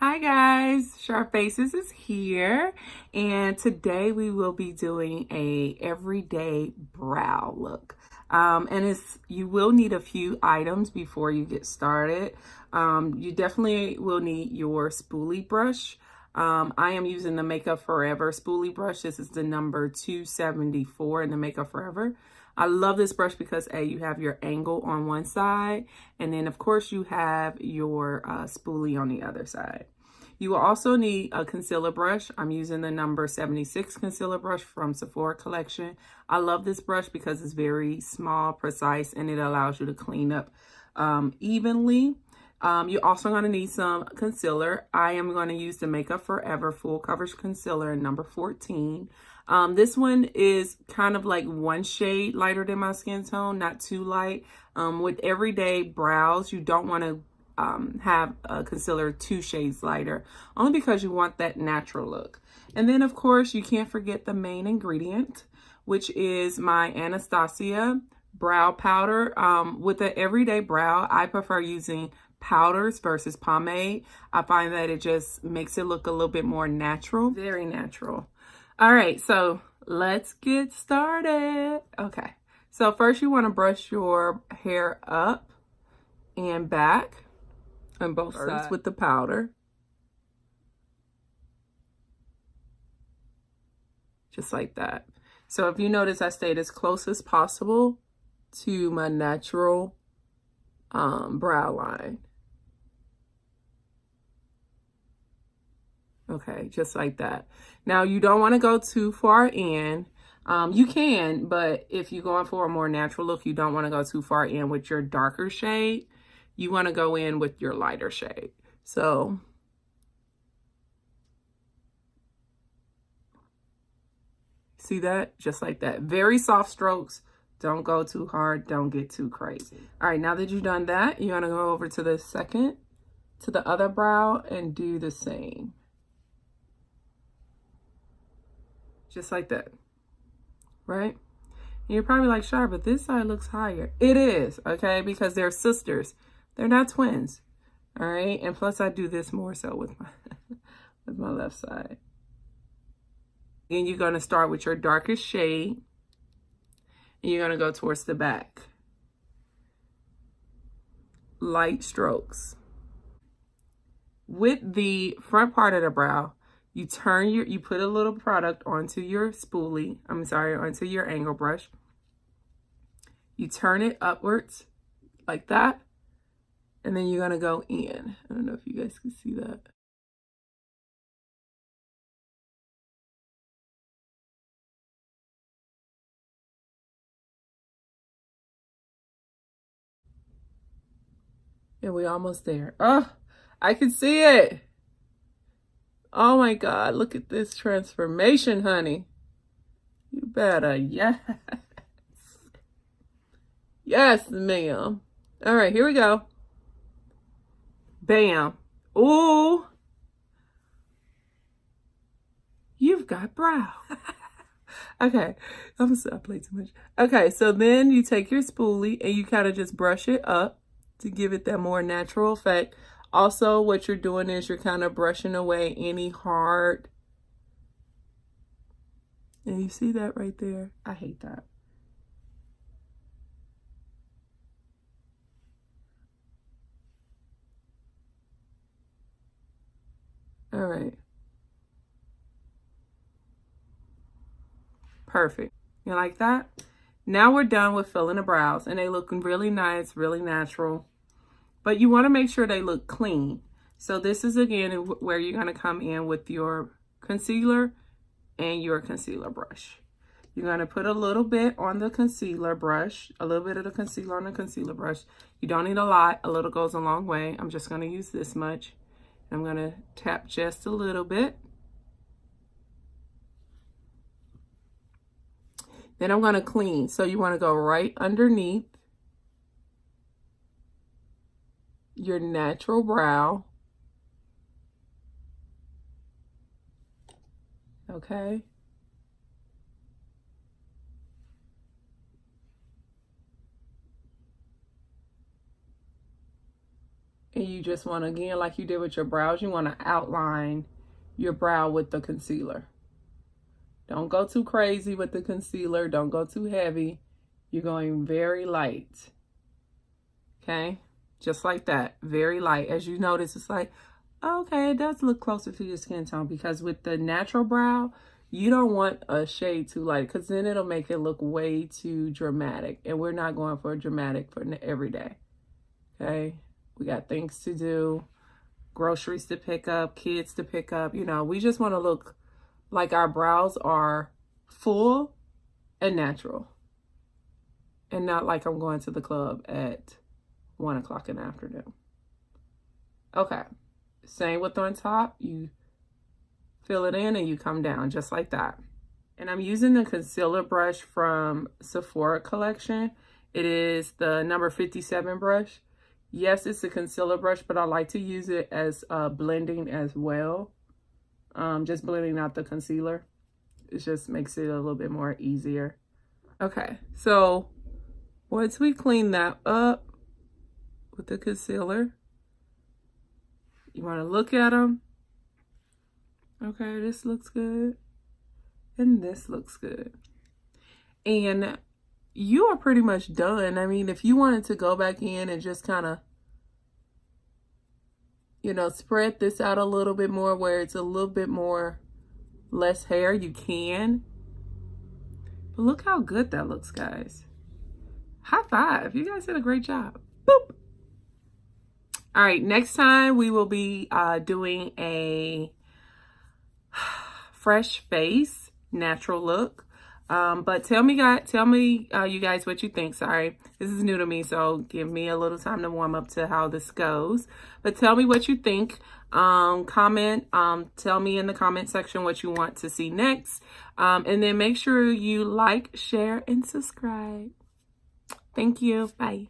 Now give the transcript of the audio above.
Hi guys, Sharp Faces is here, and today we will be doing a everyday brow look. And you will need a few items before you get started. You definitely will need your spoolie brush. I am using the Makeup Forever spoolie brush. This is the number 274 in the Makeup Forever. I love this brush because you have your angle on one side, and then of course you have your spoolie on the other side. You will also need a concealer brush. I'm using the number 76 concealer brush from Sephora collection. I love this brush because it's very small, precise, and it allows you to clean up evenly. You're also going to need some concealer. I am going to use the Makeup Forever Full Coverage Concealer in number 14. This one is kind of like one shade lighter than my skin tone, not too light. With everyday brows, you don't want to have a concealer 2 shades lighter, only because you want that natural look. And then of course you can't forget the main ingredient, which is my Anastasia brow powder. With an everyday brow, I prefer using powders versus pomade. I find that it just makes it look a little bit more natural, very natural. All right, so let's get started. Okay, so first you want to brush your hair up and back on both sides with the powder. Just like that. So if you notice, I stayed as close as possible to my natural brow line. Okay, just like that. Now you don't want to go too far in. You can, but if you're going for a more natural look, you don't want to go too far in with your darker shade. You want to go in with your lighter shade. So see that? Just like that. Very soft strokes. Don't go too hard. Don't get too crazy. All right, now that you've done that, you're going to go over to the other brow and do the same. Just like that. Right? And you're probably like, Shar, but this side looks higher. It is, okay? Because they're sisters. They're not twins. All right? And plus I do this more so with my with my left side. And you're going to start with your darkest shade. And you're going to go towards the back. Light strokes. With the front part of the brow, you put a little product onto your spoolie. Onto your angle brush. You turn it upwards like that. And then you're going to go in. I don't know if you guys can see that. And we're almost there. Oh, I can see it. Oh my God, look at this transformation, honey. You better, yes. Yes, ma'am. All right, here we go. Bam. Ooh. You've got brow. Okay, I'm sorry, I played too much. Okay, so then you take your spoolie and you kind of just brush it up to give it that more natural effect. Also, what you're doing is you're kind of brushing away any hard. And you see that right there? I hate that. All right. Perfect. You like that? Now we're done with filling the brows, and they look really nice, really natural. But you want to make sure they look clean. So this is again where you're going to come in with your concealer and your concealer brush. You're going to put a little bit on the concealer brush, a little bit of the concealer on the concealer brush. You don't need a lot. A little goes a long way. I'm just going to use this much. I'm going to tap just a little bit. Then I'm going to clean. So you want to go right underneath your natural brow. Okay. And you just want to, again, like you did with your brows, you want to outline your brow with the concealer. Don't go too crazy with the concealer. Don't go too heavy. You're going very light. Okay? Just like that. Very light. As you notice, it's like, okay, it does look closer to your skin tone, because with the natural brow, you don't want a shade too light, because then it'll make it look way too dramatic. And we're not going for a dramatic for every day. Okay? We got things to do, groceries to pick up, kids to pick up. You know, we just want to look like our brows are full and natural. And not like I'm going to the club at 1 o'clock in the afternoon. Okay. Same with on top. You fill it in and you come down just like that. And I'm using the concealer brush from Sephora collection. It is the number 57 brush. Yes, it's a concealer brush, but I like to use it as blending as well. Just blending out the concealer. It just makes it a little bit more easier. Okay, so once we clean that up with the concealer, you want to look at them. Okay, this looks good. And this looks good. And you are pretty much done. I mean, if you wanted to go back in and just kind of, you know, spread this out a little bit more where it's a little bit more less hair, you can. But look how good that looks, guys. High five. You guys did a great job. Boop. All right, next time we will be doing a fresh face natural look. But tell me you guys what you think. Sorry, this is new to me, so give me a little time to warm up to how this goes. But tell me what you think. Comment, tell me in the comment section what you want to see next. And then make sure you like, share, and subscribe. Thank you. Bye.